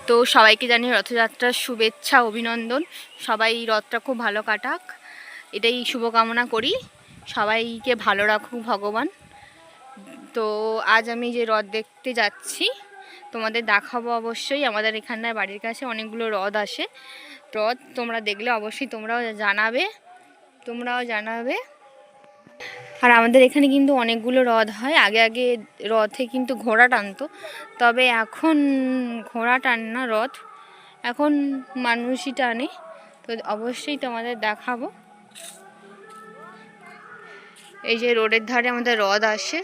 তো সবাইকে জানি রথযাত্রার শুভেচ্ছা, অভিনন্দন। সবাই রথটা খুব ভালো কাটাক, এটাই শুভকামনা করি। সবাইকে ভালো রাখুক ভগবান। তো আজ আমি যে রথ দেখতে যাচ্ছি তোমাদের দেখাবো অবশ্যই। আমাদের এখানটায় বাড়ির কাছে অনেকগুলো রথ আসে। রথ তোমরা দেখলে অবশ্যই তোমরাও জানাবে। আর আমাদের এখানে কিন্তু অনেকগুলো রথ হয়। আগে আগে রথে কিন্তু ঘোড়া টানতো, তবে এখন ঘোড়া টানে না রথ, এখন মানুষই টানে। তো অবশ্যই তোমাদের দেখাবো। এই যে রোডের ধারে আমাদের রথ আসে।